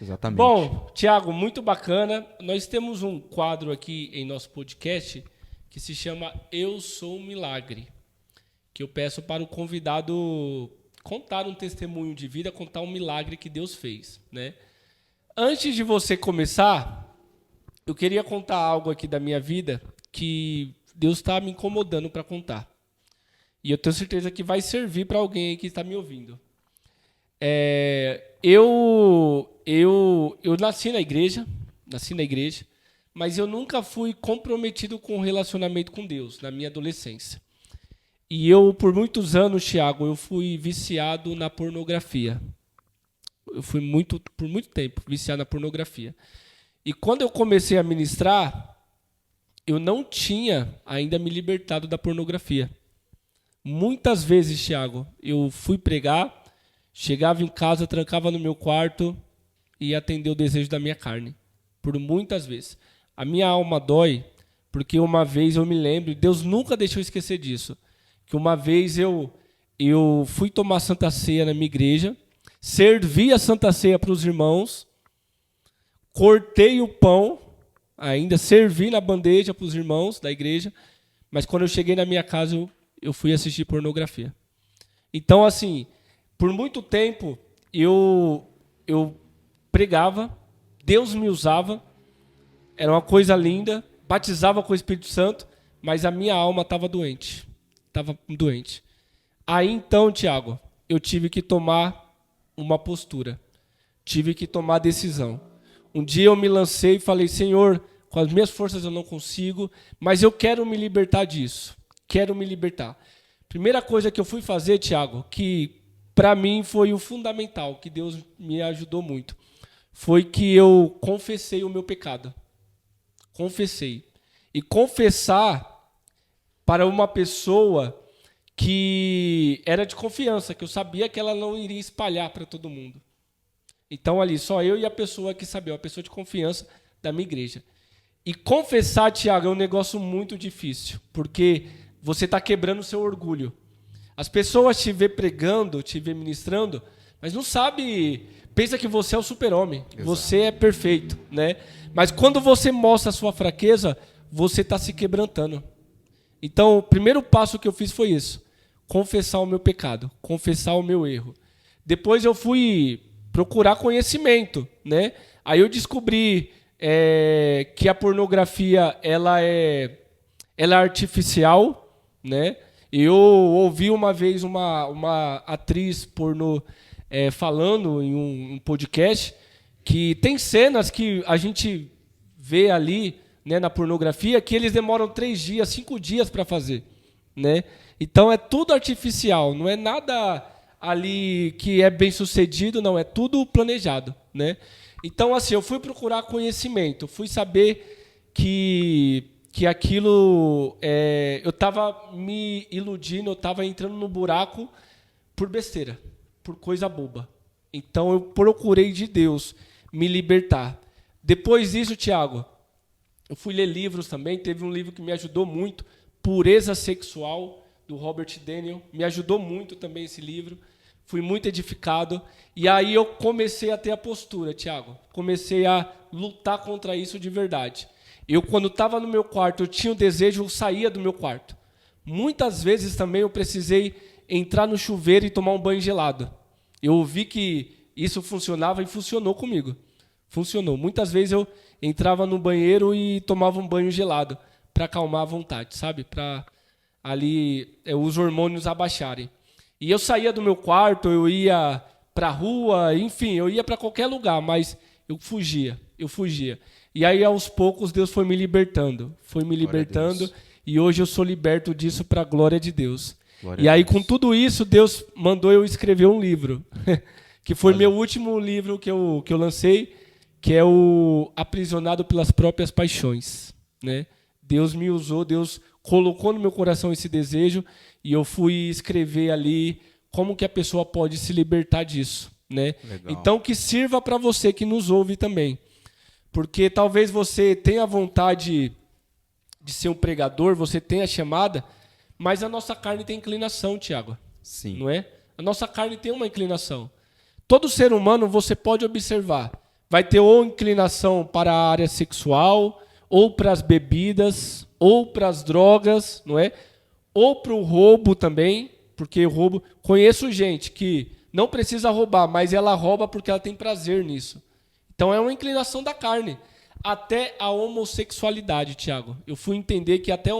Exatamente. Bom, Tiago, muito bacana. Nós temos um quadro aqui em nosso podcast que se chama Eu Sou um Milagre, que eu peço para o convidado contar um testemunho de vida, contar um milagre que Deus fez, né? Antes de você começar, eu queria contar algo aqui da minha vida que Deus está me incomodando para contar. E eu tenho certeza que vai servir para alguém aí que está me ouvindo. Eu nasci na igreja, mas eu nunca fui comprometido com um relacionamento com Deus na minha adolescência. E eu, por muitos anos, Thiago, eu fui viciado na pornografia. Eu fui por muito tempo viciado na pornografia. E quando eu comecei a ministrar, eu não tinha ainda me libertado da pornografia. Muitas vezes, Thiago, eu fui pregar, chegava em casa, trancava no meu quarto e atender o desejo da minha carne. Por muitas vezes. A minha alma dói, porque uma vez eu me lembro, Deus nunca deixou eu esquecer disso, que uma vez eu fui tomar Santa Ceia na minha igreja, servi a Santa Ceia para os irmãos, cortei o pão, ainda servi na bandeja para os irmãos da igreja, mas quando eu cheguei na minha casa, eu fui assistir pornografia. Então, assim, por muito tempo, eu pregava, Deus me usava, era uma coisa linda, batizava com o Espírito Santo, mas a minha alma estava doente. Aí então, Tiago, eu tive que tomar uma postura, tive que tomar decisão. Um dia eu me lancei e falei, Senhor, com as minhas forças eu não consigo, mas eu quero me libertar disso, quero me libertar. Primeira coisa que eu fui fazer, Tiago, que para mim foi o fundamental, que Deus me ajudou muito, foi que eu confessei o meu pecado. Confessei. E confessar para uma pessoa que era de confiança, que eu sabia que ela não iria espalhar para todo mundo. Então, ali, só eu e a pessoa que sabia, uma pessoa de confiança da minha igreja. E confessar, Tiago, é um negócio muito difícil, porque você está quebrando o seu orgulho. As pessoas te vê pregando, te vê ministrando, mas não sabe, pensa que você é o super-homem, você é perfeito, né? Mas quando você mostra a sua fraqueza, você está se quebrantando. Então, o primeiro passo que eu fiz foi isso, confessar o meu pecado, confessar o meu erro. Depois eu fui procurar conhecimento, né? Aí eu descobri que a pornografia ela é artificial, né? Eu ouvi uma vez uma atriz pornô falando em um podcast que tem cenas que a gente vê ali, né, na pornografia, que eles demoram 3 dias, 5 dias para fazer, né? Então é tudo artificial, não é nada ali que é bem sucedido, não, é tudo planejado, né? Então, assim, eu fui procurar conhecimento, fui saber que aquilo, eu estava me iludindo, eu estava entrando no buraco por besteira, por coisa boba. Então, eu procurei de Deus me libertar. Depois disso, Tiago, eu fui ler livros também, teve um livro que me ajudou muito, Pureza Sexual, do Robert Daniel, me ajudou muito também esse livro, fui muito edificado, e aí eu comecei a ter a postura, Tiago, comecei a lutar contra isso de verdade. Eu, quando estava no meu quarto, eu tinha o desejo, eu saía do meu quarto. Muitas vezes também eu precisei entrar no chuveiro e tomar um banho gelado. Eu vi que isso funcionava e funcionou comigo. Funcionou. Muitas vezes eu entrava no banheiro e tomava um banho gelado para acalmar a vontade, sabe? Para ali os hormônios abaixarem. E eu saía do meu quarto, eu ia para a rua, enfim, eu ia para qualquer lugar, mas eu fugia. E aí, aos poucos, Deus foi me libertando. E hoje eu sou liberto disso para a glória de Deus. E aí, com tudo isso, Deus mandou eu escrever um livro, que foi meu último livro que eu lancei, que é o Aprisionado pelas Próprias Paixões, né? Deus me usou, Deus colocou no meu coração esse desejo e eu fui escrever ali como que a pessoa pode se libertar disso, né? Legal. Então, que sirva para você que nos ouve também. Porque talvez você tenha vontade de ser um pregador, você tenha chamada, mas a nossa carne tem inclinação, Tiago. Sim. Não é? A nossa carne tem uma inclinação. Todo ser humano, você pode observar, vai ter ou inclinação para a área sexual, ou para as bebidas, ou para as drogas, não é? Ou para o roubo também, porque roubo... Conheço gente que não precisa roubar, mas ela rouba porque ela tem prazer nisso. Então é uma inclinação da carne. Até a homossexualidade, Tiago. Eu fui entender que até a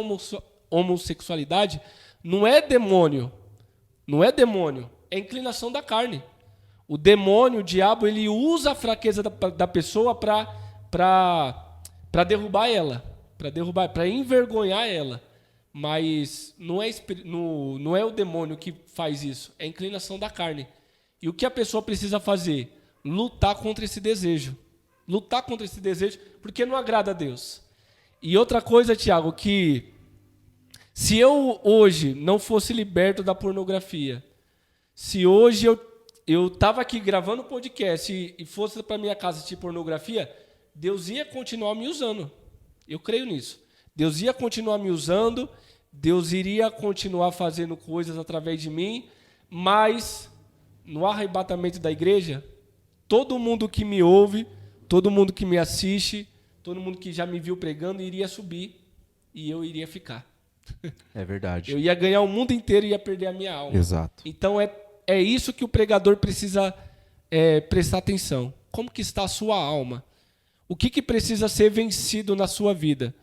homossexualidade não é demônio. Não é demônio, é inclinação da carne. O demônio, o diabo, ele usa a fraqueza da pessoa para derrubar ela, para envergonhar ela. Mas não é o demônio que faz isso, é a inclinação da carne. E o que a pessoa precisa fazer? Lutar contra esse desejo. Lutar contra esse desejo, porque não agrada a Deus. E outra coisa, Tiago, que se eu hoje não fosse liberto da pornografia, se hoje eu estava aqui gravando podcast e fosse para minha casa assistir pornografia, Deus ia continuar me usando. Eu creio nisso. Deus ia continuar me usando, Deus iria continuar fazendo coisas através de mim, mas no arrebatamento da igreja, todo mundo que me ouve, todo mundo que me assiste, todo mundo que já me viu pregando iria subir e eu iria ficar. É verdade. Eu ia ganhar o mundo inteiro e ia perder a minha alma. Exato. Então é isso que o pregador precisa prestar atenção. Como que está a sua alma? O que precisa ser vencido na sua vida?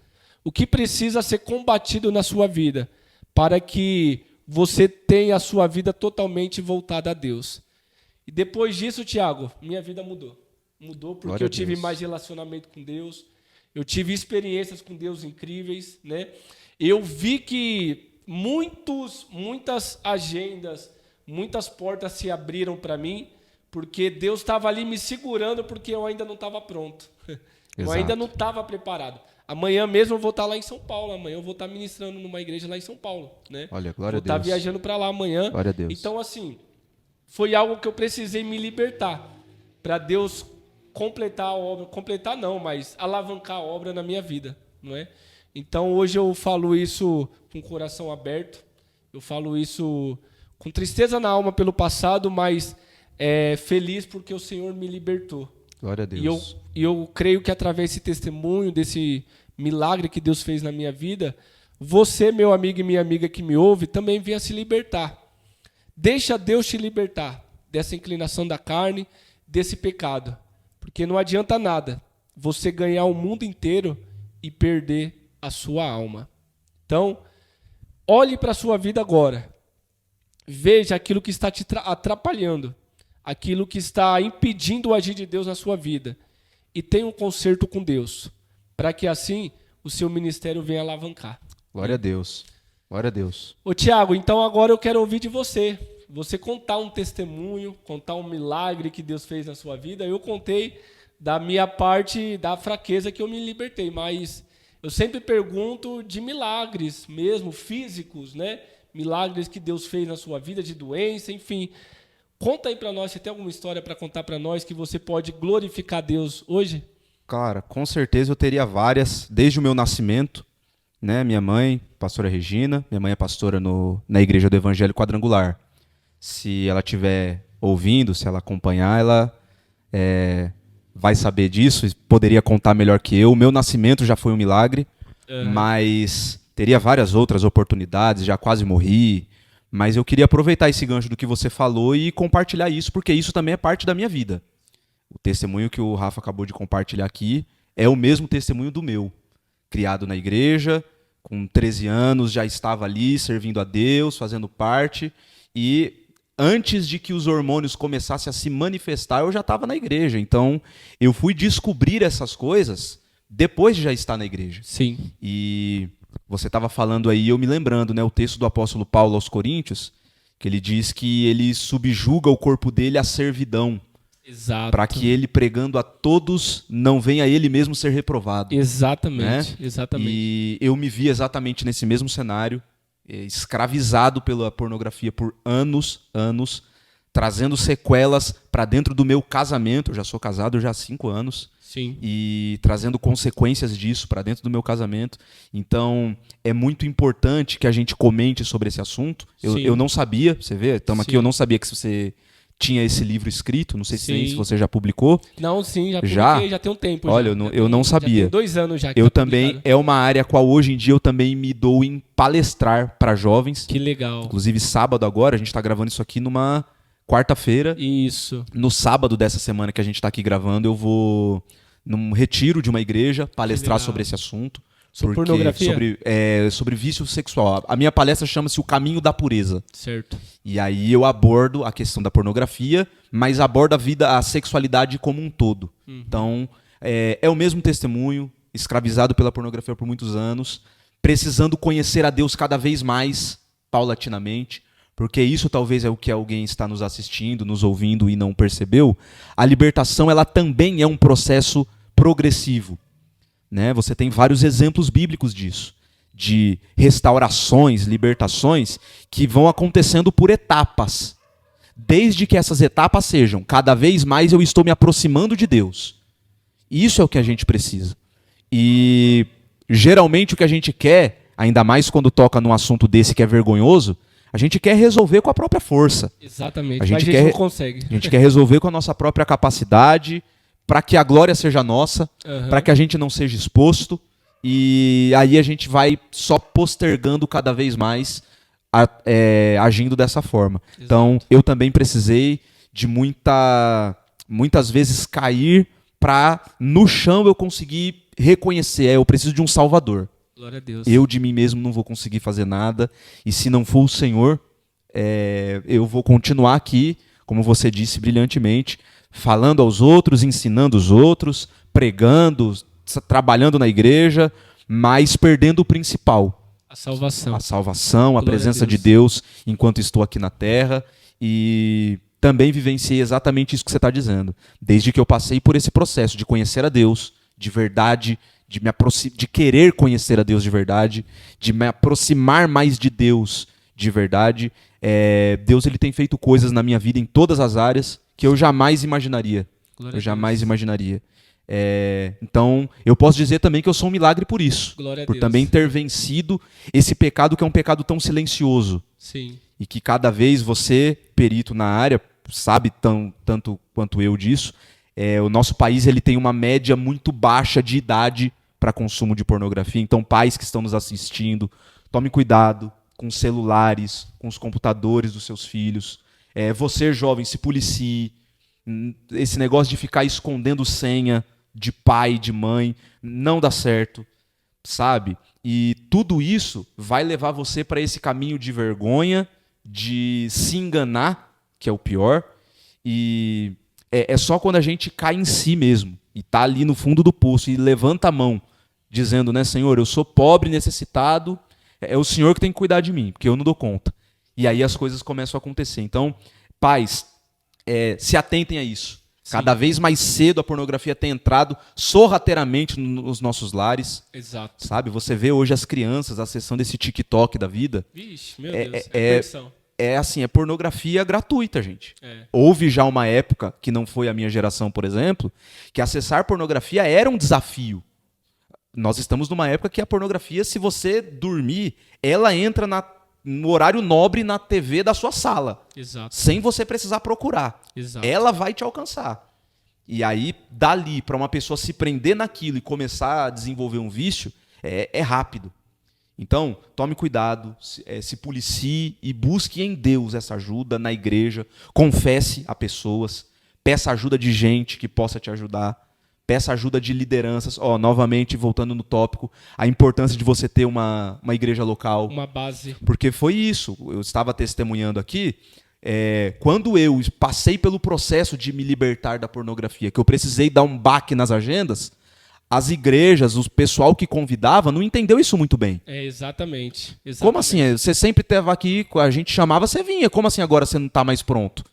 O que precisa ser combatido na sua vida para que você tenha a sua vida totalmente voltada a Deus? E depois disso, Tiago, minha vida mudou. Mudou porque eu tive mais relacionamento com Deus, eu tive experiências com Deus incríveis, né? Eu vi que muitas agendas, muitas portas se abriram para mim, porque Deus estava ali me segurando porque eu ainda não estava pronto. Eu ainda não estava preparado. Amanhã mesmo eu vou estar lá em São Paulo. Amanhã eu vou estar ministrando numa igreja lá em São Paulo, né? Olha, glória a Deus. Vou estar viajando para lá amanhã. Glória a Deus. Então, assim, foi algo que eu precisei me libertar para Deus completar a obra. Completar não, mas alavancar a obra na minha vida, não é? Então, hoje eu falo isso com o coração aberto. Eu falo isso com tristeza na alma pelo passado, mas feliz porque o Senhor me libertou. Glória a Deus. E eu creio que através desse testemunho, desse milagre que Deus fez na minha vida, você, meu amigo e minha amiga que me ouve, também venha se libertar. Deixa Deus te libertar dessa inclinação da carne, desse pecado. Porque não adianta nada você ganhar o mundo inteiro e perder a sua alma. Então, olhe para a sua vida agora. Veja aquilo que está te atrapalhando, aquilo que está impedindo o agir de Deus na sua vida. E tenha um conserto com Deus, para que assim o seu ministério venha alavancar. Glória a Deus. Glória a Deus. Ô Tiago, então agora eu quero ouvir de você. Você contar um testemunho, contar um milagre que Deus fez na sua vida. Eu contei da minha parte, da fraqueza que eu me libertei, mas eu sempre pergunto de milagres mesmo, físicos, né? Milagres que Deus fez na sua vida, de doença, enfim. Conta aí para nós, você tem alguma história para contar para nós que você pode glorificar Deus hoje? Cara, com certeza eu teria várias, desde o meu nascimento, né? Minha mãe, pastora Regina, minha mãe é pastora na Igreja do Evangelho Quadrangular. Se ela estiver ouvindo, se ela acompanhar, ela vai saber disso e poderia contar melhor que eu. O meu nascimento já foi um milagre, mas teria várias outras oportunidades, já quase morri. Mas eu queria aproveitar esse gancho do que você falou e compartilhar isso, porque isso também é parte da minha vida. O testemunho que o Rafa acabou de compartilhar aqui é o mesmo testemunho do meu. Criado na igreja, com 13 anos, já estava ali servindo a Deus, fazendo parte. E antes de que os hormônios começassem a se manifestar, eu já estava na igreja. Então, eu fui descobrir essas coisas depois de já estar na igreja. Sim. E você estava falando aí, eu me lembrando, né, o texto do apóstolo Paulo aos Coríntios, que ele diz que ele subjuga o corpo dele à servidão. Exato. Para que ele, pregando a todos, não venha ele mesmo ser reprovado. Exatamente, né? exatamente. E eu me vi exatamente nesse mesmo cenário, escravizado pela pornografia por anos, trazendo sequelas para dentro do meu casamento. Eu já sou casado já há 5 anos. Sim. E trazendo consequências disso para dentro do meu casamento. Então, é muito importante que a gente comente sobre esse assunto. Eu não sabia, você vê, estamos aqui, eu não sabia que você tinha esse livro escrito, não sei Sim. se você já publicou. Não, sim, já Já? publiquei, já tem um tempo. Olha, já. eu não sabia. Já tem 2 anos já que Eu tá também, publicado. é uma área a qual hoje em dia eu também me dou em palestrar para jovens. Que legal. Inclusive sábado agora, a gente está gravando isso aqui numa quarta-feira. Isso. No sábado dessa semana que a gente está aqui gravando, eu vou num retiro de uma igreja palestrar legal. sobre esse assunto. Sobre pornografia? Sobre vício sexual. A minha palestra chama-se O Caminho da Pureza. Certo. E aí eu abordo a questão da pornografia, mas abordo a sexualidade como um todo. Então, é o mesmo testemunho, escravizado pela pornografia por muitos anos, precisando conhecer a Deus cada vez mais, paulatinamente, porque isso talvez é o que alguém está nos assistindo, nos ouvindo e não percebeu. A libertação, ela também é um processo progressivo. Né? Você tem vários exemplos bíblicos disso, de restaurações, libertações, que vão acontecendo por etapas. Desde que essas etapas sejam, cada vez mais eu estou me aproximando de Deus. Isso é o que a gente precisa. E geralmente o que a gente quer, ainda mais quando toca num assunto desse que é vergonhoso, a gente quer resolver com a própria força. Exatamente, mas a gente não consegue. A gente quer resolver com a nossa própria capacidade, para que a glória seja nossa, para que a gente não seja exposto, e aí a gente vai só postergando cada vez mais, agindo dessa forma. Exato. Então, eu também precisei de muitas vezes cair para, no chão, eu conseguir reconhecer, eu preciso de um Salvador. Glória a Deus. Eu de mim mesmo não vou conseguir fazer nada, e se não for o Senhor, eu vou continuar aqui, como você disse brilhantemente, falando aos outros, ensinando os outros, pregando, trabalhando na igreja, mas perdendo o principal. A salvação. A salvação, a presença de Deus enquanto estou aqui na terra. E também vivenciei exatamente isso que você está dizendo. Desde que eu passei por esse processo de conhecer a Deus de verdade, de querer conhecer a Deus de verdade, de me aproximar mais de Deus de verdade. Deus ele tem feito coisas na minha vida em todas as áreas que eu jamais imaginaria. Glória a Deus. Imaginaria. Então, eu posso dizer também que eu sou um milagre por isso. Glória a por Deus. também ter vencido esse pecado que é um pecado tão silencioso. Sim. E que cada vez você, perito na área, sabe tanto quanto eu disso, o nosso país ele tem uma média muito baixa de idade para consumo de pornografia. Então, pais que estão nos assistindo, tome cuidado com os celulares, com os computadores dos seus filhos. Você, jovem, se policie. Esse negócio de ficar escondendo senha de pai, de mãe, não dá certo, sabe? E tudo isso vai levar você para esse caminho de vergonha, de se enganar, que é o pior. E é só quando a gente cai em si mesmo e tá ali no fundo do poço e levanta a mão, dizendo, né, Senhor, eu sou pobre, necessitado, é o Senhor que tem que cuidar de mim, porque eu não dou conta. E aí as coisas começam a acontecer. Então, pais, se atentem a isso. Sim. Cada vez mais cedo a pornografia tem entrado sorrateiramente nos nossos lares. Exato. Sabe? Você vê hoje as crianças acessando esse TikTok da vida. Vixe, meu Deus, é pornografia gratuita, gente. Houve já uma época, que não foi a minha geração, por exemplo, que acessar pornografia era um desafio. Nós estamos numa época que a pornografia, se você dormir, ela entra no horário nobre na TV da sua sala. Exato. Sem você precisar procurar. Exato. Ela vai te alcançar. E aí, dali, para uma pessoa se prender naquilo e começar a desenvolver um vício, é rápido. Então, tome cuidado, se policie e busque em Deus essa ajuda na igreja. Confesse a pessoas. Peça ajuda de gente que possa te ajudar. Peça ajuda de lideranças. Novamente, voltando no tópico, a importância de você ter uma igreja local. Uma base. Porque foi isso. Eu estava testemunhando aqui. Quando eu passei pelo processo de me libertar da pornografia, que eu precisei dar um baque nas agendas, as igrejas, o pessoal que convidava, não entendeu isso muito bem. Exatamente. Como assim? Você sempre estava aqui, a gente chamava, você vinha. Como assim agora você não está mais pronto?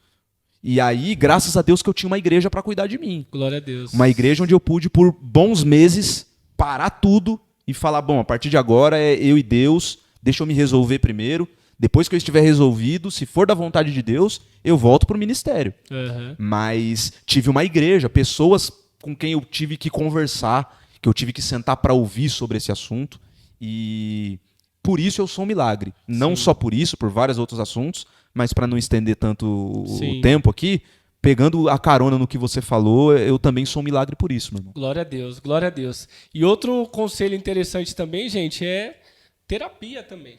E aí, graças a Deus que eu tinha uma igreja para cuidar de mim. Glória a Deus. Uma igreja onde eu pude, por bons meses, parar tudo e falar, bom, a partir de agora é eu e Deus, deixa eu me resolver primeiro. Depois que eu estiver resolvido, se for da vontade de Deus, eu volto para o ministério. Uhum. Mas tive uma igreja, pessoas com quem eu tive que conversar, que eu tive que sentar para ouvir sobre esse assunto. E por isso eu sou um milagre. Não só por isso, por vários outros assuntos, mas para não estender tanto Sim. o tempo aqui, pegando a carona no que você falou, eu também sou um milagre por isso, meu irmão. Glória a Deus, glória a Deus. E outro conselho interessante também, gente, é terapia também.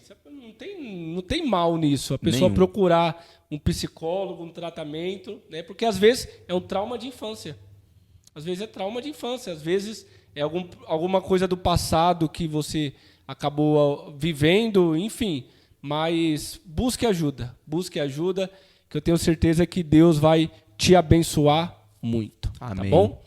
Não tem mal nisso. A pessoa Nenhum. procurar um psicólogo, um tratamento, né? Porque às vezes é um trauma de infância. Às vezes é trauma de infância, às vezes é alguma coisa do passado que você acabou vivendo, enfim. Mas busque ajuda, que eu tenho certeza que Deus vai te abençoar muito. Amém. Tá bom?